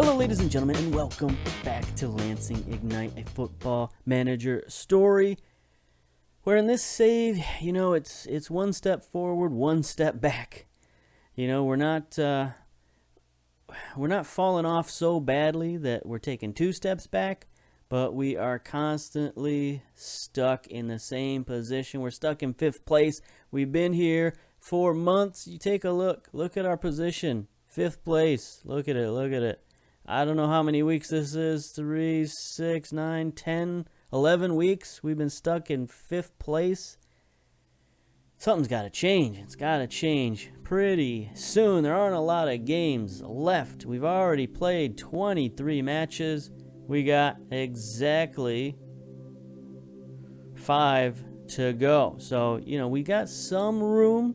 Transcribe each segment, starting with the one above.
Hello, ladies and gentlemen, and welcome back to Lansing Ignite, a football manager story. Where in this save, it's one step forward, one step back. We're not falling off so badly that we're taking two steps back, but we are constantly stuck in the same position. We're stuck in 5th place. We've been here for months. You take a look at our position, 5th place. Look at it. I don't know how many weeks this is, 3, 6, 9, 10, 11 weeks. We've been stuck in 5th place. Something's got to change. It's got to change pretty soon. There aren't a lot of games left. We've already played 23 matches. We got exactly 5 to go. So, we got some room,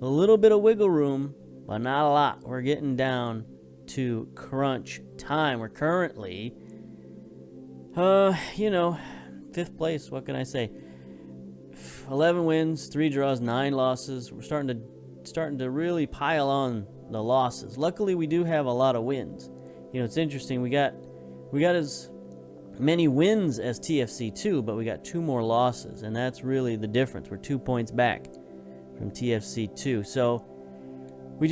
a little bit of wiggle room, but not a lot. We're getting down to crunch time. We're currently 5th place. What can I say? 11 wins, 3 draws, 9 losses. We're starting to really pile on the losses. Luckily, we do have a lot of wins. It's interesting. We got as many wins as TFC2, but we got 2 more losses, and that's really the difference. We're 2 points back from TFC2. So we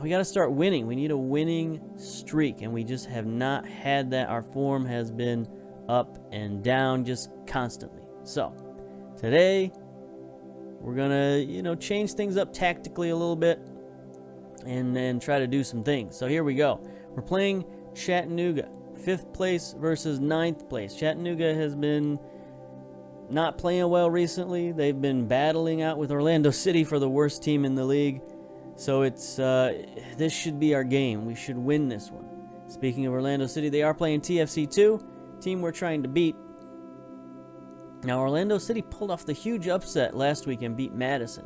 got to start winning. We need a winning streak, and we just have not had that. Our form has been up and down just constantly. So today we're gonna change things up tactically a little bit and then try to do some things. So here we go. We're playing Chattanooga, 5th place versus 9th place. Chattanooga has been not playing well recently. They've been battling out with Orlando City for the worst team in the league. So this should be our game. We should win this one. Speaking of Orlando City, they are playing TFC2, team we're trying to beat. Now, Orlando City pulled off the huge upset last week and beat Madison.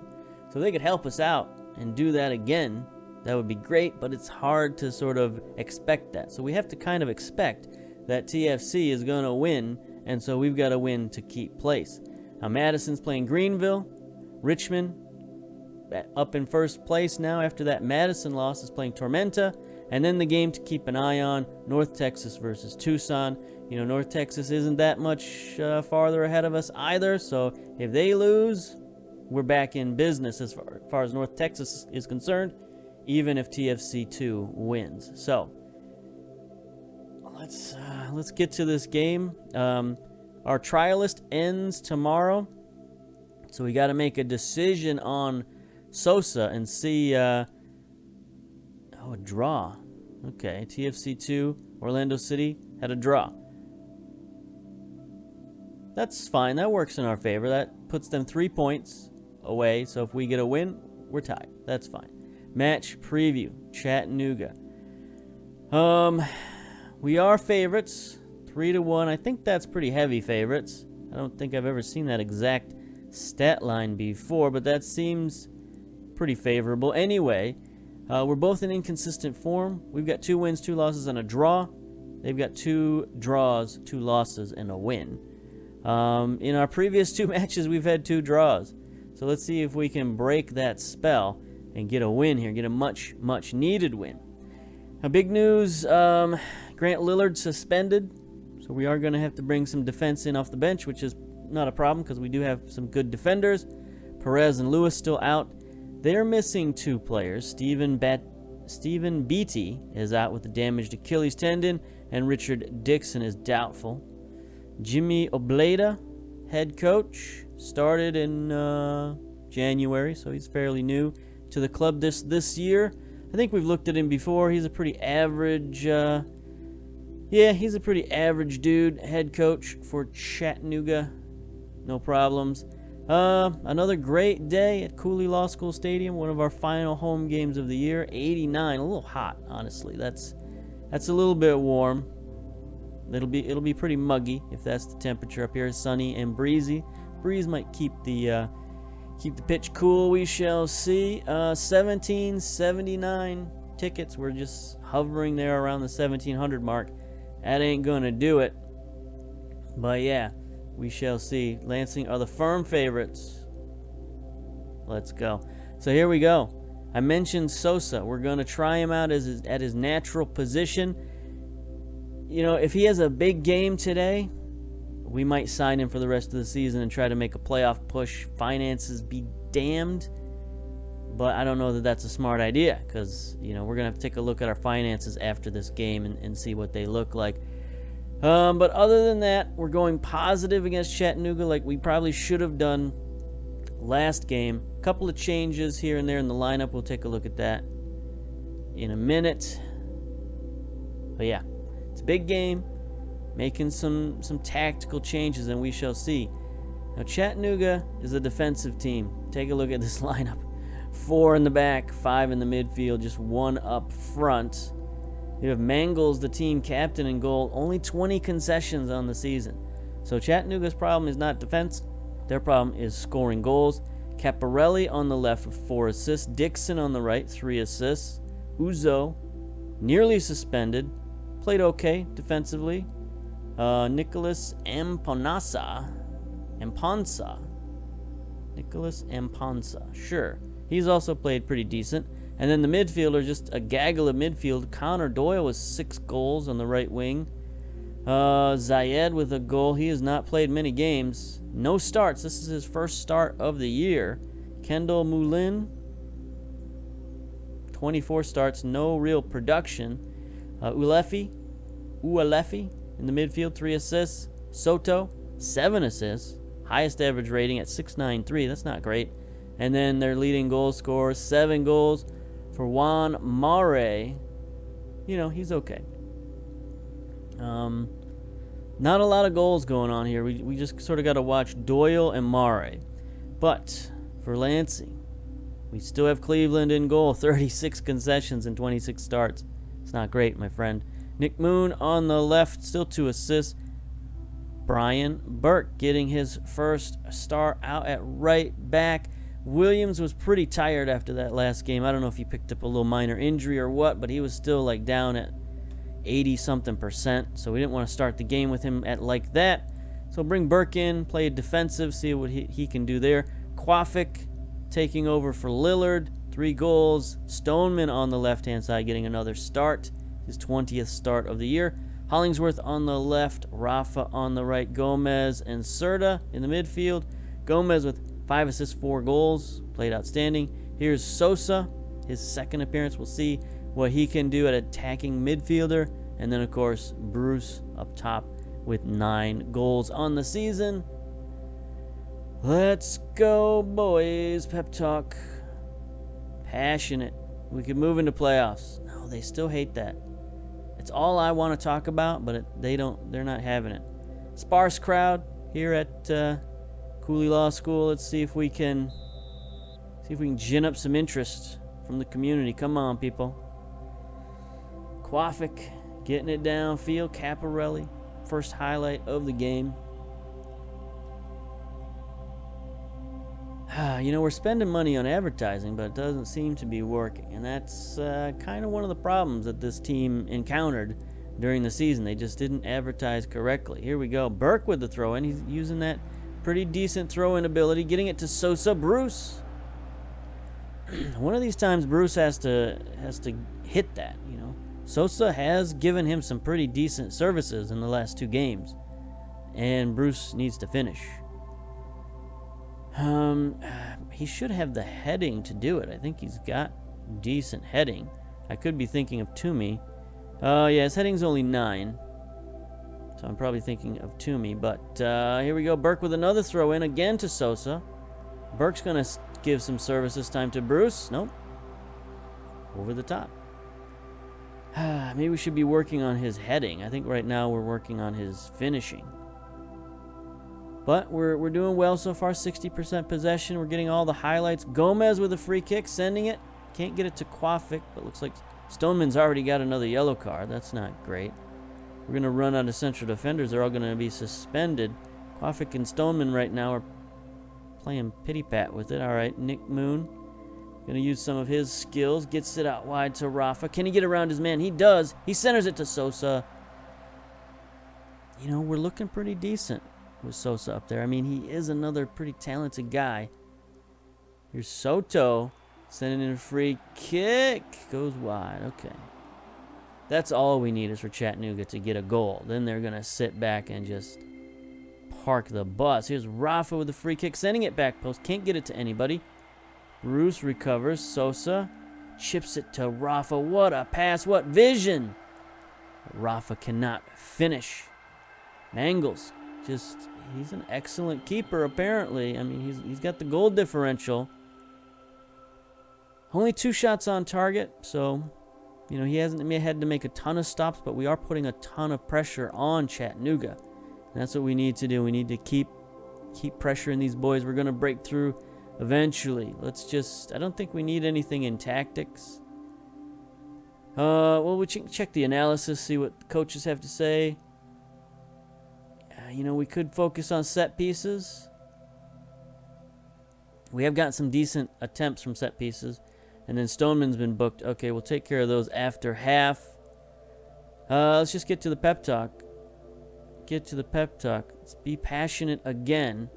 So if they could help us out and do that again, that would be great, but it's hard to sort of expect that. So we have to kind of expect that TFC is going to win, and so we've got to win to keep place. Now, Madison's playing Greenville. Richmond, up in 1st place now after that Madison loss, is playing Tormenta. And then the game to keep an eye on, North Texas versus Tucson. North Texas isn't that much farther ahead of us either. So if they lose, we're back in business as far as North Texas is concerned, even if TFC2 wins. So let's get to this game. Our trialist ends tomorrow. So we got to make a decision on Sosa and see a draw. Okay, TFC2, Orlando City had a draw. That's fine. That works in our favor. That puts them 3 points away. So if we get a win, we're tied. That's fine. Match preview, Chattanooga. We are favorites, 3-1. I think that's pretty heavy favorites. I don't think I've ever seen that exact stat line before, but that seems pretty favorable. Anyway, we're both in inconsistent form. We've got 2 wins, 2 losses, and a draw. They've got 2 draws, 2 losses, and a win. In our previous 2 matches, we've had 2 draws. So let's see if we can break that spell and get a win here, get a much, much needed win. Now, big news, Grant Lillard suspended. So we are going to have to bring some defense in off the bench, which is not a problem because we do have some good defenders. Perez and Lewis still out. They're missing 2 players. Stephen Beatty is out with a damaged Achilles tendon, and Richard Dixon is doubtful. Jimmy Obleda, head coach, started in January, so he's fairly new to the club this year. I think we've looked at him before. He's a pretty average, he's a pretty average dude. Head coach for Chattanooga, no problems. Another great day at Cooley Law School Stadium, one of our final home games of the year. 89, a little hot, honestly. That's a little bit warm. It'll be pretty muggy if that's the temperature up here. Sunny and breezy. Breeze might keep the pitch cool. We shall see. 1779 tickets. We're just hovering there around the 1700 mark. That ain't gonna do it. But yeah, we shall see. Lansing are the firm favorites. Let's go. So here we go. I mentioned Sosa. We're going to try him out at his natural position. You know, if he has a big game today, we might sign him for the rest of the season and try to make a playoff push. Finances be damned. But I don't know that that's a smart idea because, you know, we're going to have to take a look at our finances after this game and see what they look like. But other than that, we're going positive against Chattanooga like we probably should have done last game. A couple of changes here and there in the lineup. We'll take a look at that in a minute. But yeah, it's a big game. Making some tactical changes, and we shall see. Now, Chattanooga is a defensive team. Take a look at this lineup. 4 in the back, 5 in the midfield, just 1 up front. You have Mangles, the team captain, in goal. Only 20 concessions on the season. So Chattanooga's problem is not defense. Their problem is scoring goals. Caparelli on the left with 4 assists. Dixon on the right, 3 assists. Uzo, nearly suspended. Played okay defensively. Nicholas Amponsa. Nicholas Amponsa. Sure. He's also played pretty decent. And then the midfielder, just a gaggle of midfield. Connor Doyle with 6 goals on the right wing. Zayed with a goal. He has not played many games. No starts. This is his first start of the year. Kendall Moulin, 24 starts. No real production. Ulefi in the midfield, 3 assists. Soto, 7 assists. Highest average rating at 6.93. That's not great. And then their leading goal scorer, 7 goals for Juan Mare. You know, he's okay. Not a lot of goals going on here. We just sort of got to watch Doyle and Mare. But for Lansing, we still have Cleveland in goal. 36 concessions and 26 starts. It's not great, my friend. Nick Moon on the left, still 2 assists. Brian Burke getting his first start out at right back. Williams was pretty tired after that last game. I don't know if he picked up a little minor injury or what, but he was still like down at 80-something%. So we didn't want to start the game with him at like that. So bring Burke in, play defensive, see what he can do there. Quafic taking over for Lillard, 3 goals. Stoneman on the left-hand side getting another start, his 20th start of the year. Hollingsworth on the left, Rafa on the right, Gomez and Serta in the midfield. Gomez with 5 assists, 4 goals, played outstanding. Here's Sosa, his second appearance. We'll see what he can do at attacking midfielder. And then, of course, Bruce up top with 9 goals on the season. Let's go, boys. Pep talk. Passionate. We could move into playoffs. No, they still hate that. It's all I want to talk about, but they're not having it. Sparse crowd here at Cooley Law School. Let's see if we can gin up some interest from the community. Come on, people. Quafic getting it downfield. Caparelli, first highlight of the game. You know, we're spending money on advertising, but it doesn't seem to be working. And that's kind of one of the problems that this team encountered during the season. They just didn't advertise correctly. Here we go. Burke with the throw-in. He's using that pretty decent throw-in ability. Getting it to Sosa. Bruce. One of these times, Bruce has to hit that, you know. Sosa has given him some pretty decent services in the last 2 games. And Bruce needs to finish. He should have the heading to do it. I think he's got decent heading. I could be thinking of Toomey. Yeah, his heading's only 9. So I'm probably thinking of Toomey. But here we go. Burke with another throw in again to Sosa. Burke's going to give some service this time to Bruce. Nope. Over the top. Maybe we should be working on his heading. I think right now we're working on his finishing. But we're doing well so far. 60% possession. We're getting all the highlights. Gomez with a free kick, sending it. Can't get it to Quafic, but looks like Stoneman's already got another yellow card. That's not great. We're going to run out of central defenders. They're all going to be suspended. Quafic and Stoneman right now are playing pity-pat with it. All right, Nick Moon going to use some of his skills. Gets it out wide to Rafa. Can he get around his man? He does. He centers it to Sosa. You know, we're looking pretty decent with Sosa up there. I mean, he is another pretty talented guy. Here's Soto. Sending in a free kick. Goes wide. Okay. That's all we need is for Chattanooga to get a goal. Then they're going to sit back and just park the bus. Here's Rafa with the free kick. Sending it back post. Can't get it to anybody. Bruce recovers. Sosa chips it to Rafa. What a pass. What vision. Rafa cannot finish. Mangles. He's an excellent keeper, apparently. I mean, he's got the goal differential. Only 2 shots on target, so, you know, he hasn't had to make a ton of stops, but we are putting a ton of pressure on Chattanooga. And that's what we need to do. We need to keep pressuring these boys. We're going to break through eventually. I don't think we need anything in tactics. Well, we check the analysis, see what the coaches have to say. You know, we could focus on set pieces. We have gotten some decent attempts from set pieces. And then Stoneman's been booked. Okay, we'll take care of those after half. Let's just get to the pep talk. Let's be passionate again.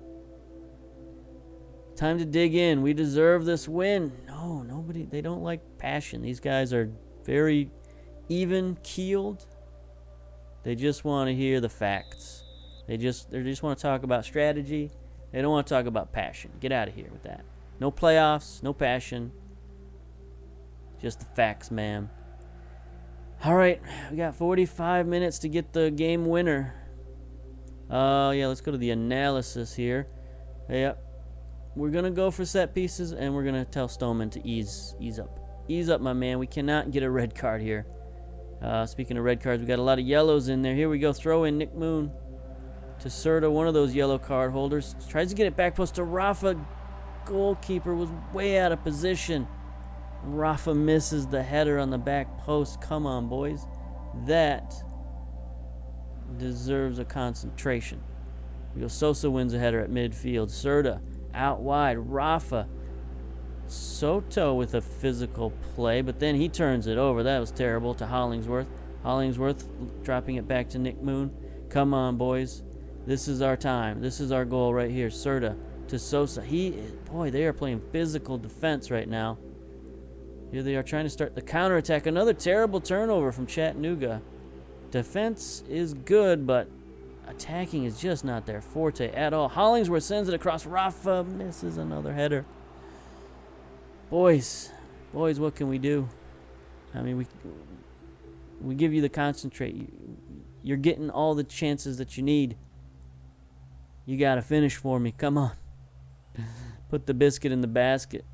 Time to dig in. We deserve this win. No, they don't like passion. These guys are very even-keeled. They just want to hear the facts. They just want to talk about strategy. They don't want to talk about passion. Get out of here with that. No playoffs, no passion. Just the facts, ma'am. All right, we got 45 minutes to get the game winner. Yeah, let's go to the analysis here. Yep. We're going to go for set pieces, and we're going to tell Stoneman to ease up. Ease up, my man. We cannot get a red card here. Speaking of red cards, we got a lot of yellows in there. Here we go. Throw in Nick Moon to Serta, one of those yellow card holders. Tries to get it back post to Rafa. Goalkeeper was way out of position. Rafa misses the header on the back post. Come on, boys. That deserves a concentration. We go. Sosa wins a header at midfield. Serta out wide. Rafa. Soto with a physical play, but then he turns it over. That was terrible to Hollingsworth. Hollingsworth dropping it back to Nick Moon. Come on, boys. This is our time. This is our goal right here. Serta to Sosa. Boy, they are playing physical defense right now. Here they are trying to start the counterattack. Another terrible turnover from Chattanooga. Defense is good, but attacking is just not their forte at all. Hollingsworth sends it across. Rafa misses another header. Boys, what can we do? I mean, we give you the concentrate. You're getting all the chances that you need. You got to finish for me. Come on. Put the biscuit in the basket.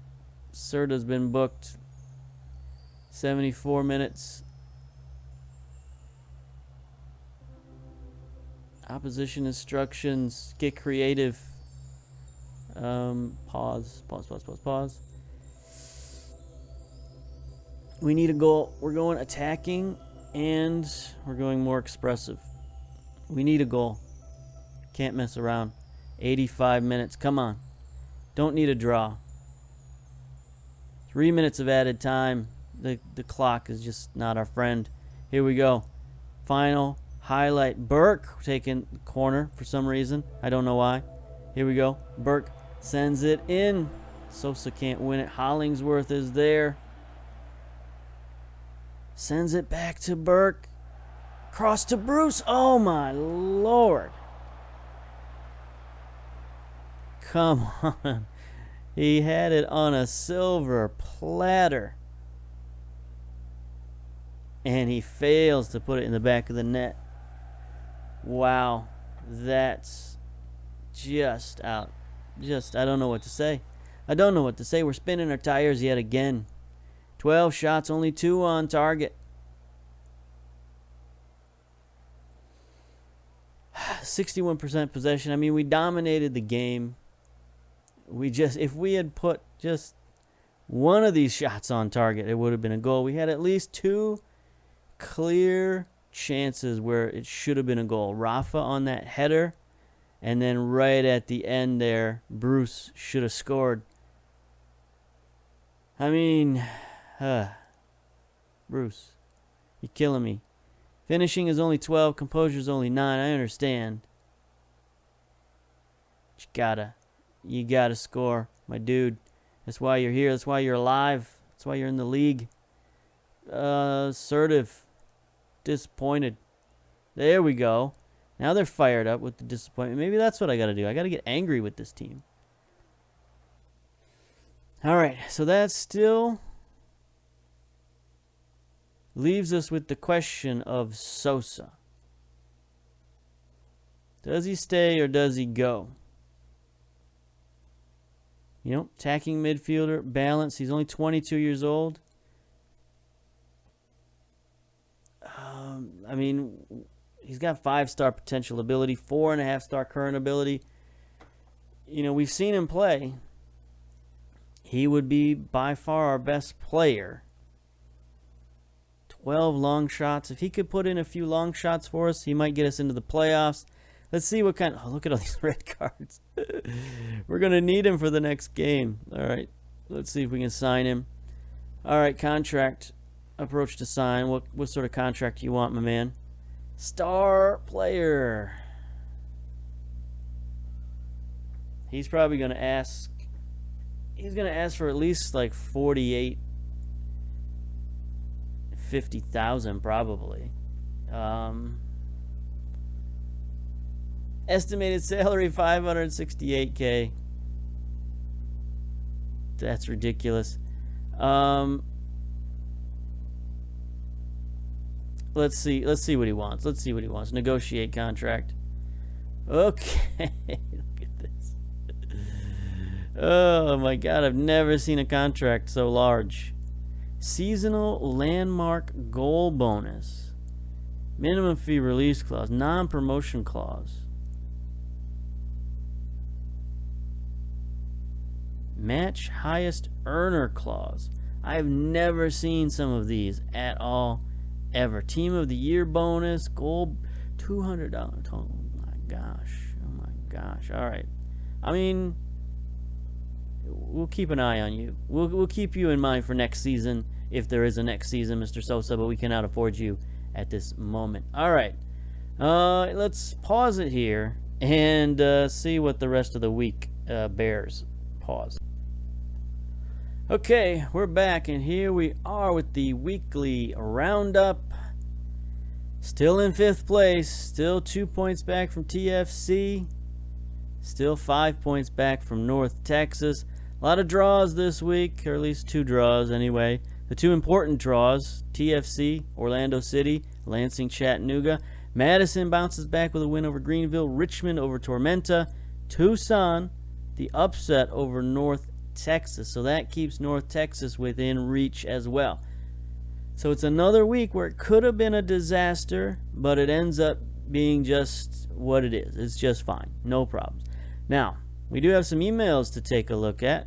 Serta's been booked. 74 minutes. Opposition instructions. Get creative. Pause. We need a goal. We're going attacking, and we're going more expressive. We need a goal. Can't mess around. 85 minutes. Come on. Don't need a draw. 3 minutes of added time. The clock is just not our friend. Here we go. Final highlight. Burke taking the corner for some reason. I don't know why. Here we go. Burke sends it in. Sosa can't win it. Hollingsworth is there. Sends it back to Burke. Cross to Bruce. Oh, my Lord. Come on. He had it on a silver platter. And he fails to put it in the back of the net. Wow. That's just out. I don't know what to say. We're spinning our tires yet again. 12 shots, only 2 on target. 61% possession. I mean, we dominated the game. If we had put just one of these shots on target, it would have been a goal. We had at least 2 clear chances where it should have been a goal. Rafa on that header, and then right at the end there, Bruce should have scored. I mean, Bruce, you're killing me. Finishing is only 12, composure is only 9. I understand. You gotta score, my dude. That's why you're here. That's why you're alive. That's why you're in the league. Assertive. Disappointed. There we go. Now they're fired up with the disappointment. Maybe that's what I got to do. I got to get angry with this team. All right, so that still leaves us with the question of Sosa. Does he stay or does he go? You know, attacking midfielder, balance. He's only 22 years old. I mean, he's got 5-star potential ability, 4.5-star current ability. You know, we've seen him play. He would be by far our best player. 12 long shots. If he could put in a few long shots for us, he might get us into the playoffs. Let's see what kind of... Oh, look at all these red cards. We're going to need him for the next game. All right. Let's see if we can sign him. All right, contract. Approach to sign. What sort of contract do you want, my man? Star player. He's probably going to ask... He's going to ask for at least like 50,000 probably. Estimated salary $568K. That's ridiculous. Let's see what he wants. Let's see what he wants. Negotiate contract. Okay. Look at this. Oh my god, I've never seen a contract so large. Seasonal landmark goal bonus. Minimum fee release clause. Non-promotion clause. Match highest earner clause. I've never seen some of these at all, ever. Team of the year bonus. Goal $200. Oh my gosh. Oh my gosh. All right. I mean, we'll keep an eye on you. We'll keep you in mind for next season, if there is a next season, Mr. Sosa, but we cannot afford you at this moment. All right. Let's pause it here and see what the rest of the week bears. Pause. Okay, we're back, and here we are with the weekly roundup. Still in 5th place, still 2 points back from TFC, still 5 points back from North Texas. A lot of draws this week, or at least 2 draws anyway. The 2 important draws, TFC, Orlando City, Lansing, Chattanooga. Madison bounces back with a win over Greenville. Richmond over Tormenta. Tucson, the upset over North Texas. So that keeps North Texas within reach as well. So it's another week where it could have been a disaster, but it ends up being just what it is. It's just fine. No problems. Now, we do have some emails to take a look at.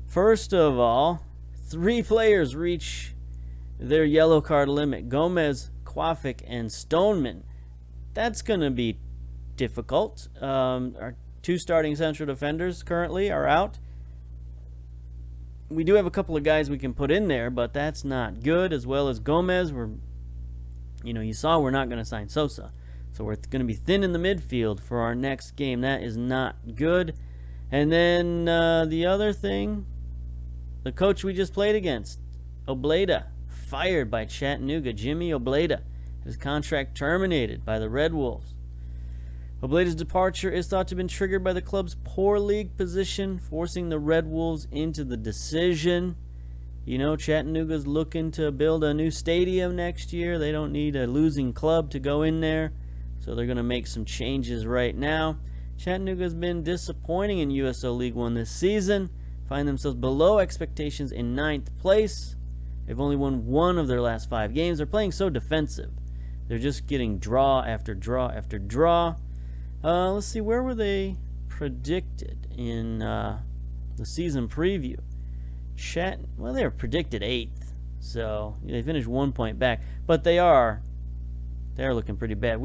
First of all, 3 players reach their yellow card limit. Gomez, Quafic, and Stoneman. That's going to be difficult. Our 2 starting central defenders currently are out. We do have a couple of guys we can put in there, but that's not good, as well as Gomez. You saw we're not going to sign Sosa. So we're going to be thin in the midfield for our next game. That is not good. And then the other thing, the coach we just played against, Obleda, fired by Chattanooga. Jimmy Obleda, his contract terminated by the Red Wolves. Obleda's departure is thought to have been triggered by the club's poor league position, forcing the Red Wolves into the decision. You know, Chattanooga's looking to build a new stadium next year. They don't need a losing club to go in there, so they're going to make some changes right now. Chattanooga's been disappointing in USO League One this season, find themselves below expectations in 9th place. They've only won 1 of their last 5 games. They're playing so defensive. They're just getting draw after draw after draw. Let's see, where were they predicted in the season preview? Well, they were predicted 8th, so they finished 1 point back, but they are looking pretty bad.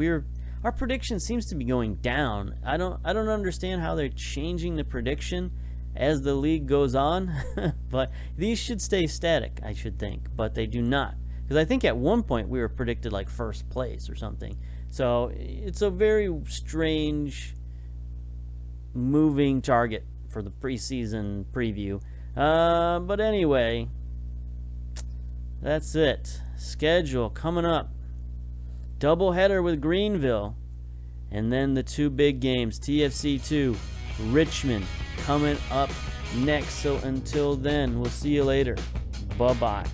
Our prediction seems to be going down. I don't understand how they're changing the prediction as the league goes on, but these should stay static, I should think, but they do not, because I think at one point we were predicted like 1st place or something. So it's a very strange moving target for the preseason preview. But anyway, that's it. Schedule coming up. Doubleheader with Greenville. And then the two big games, TFC 2, Richmond, coming up next. So until then, we'll see you later. Bye-bye.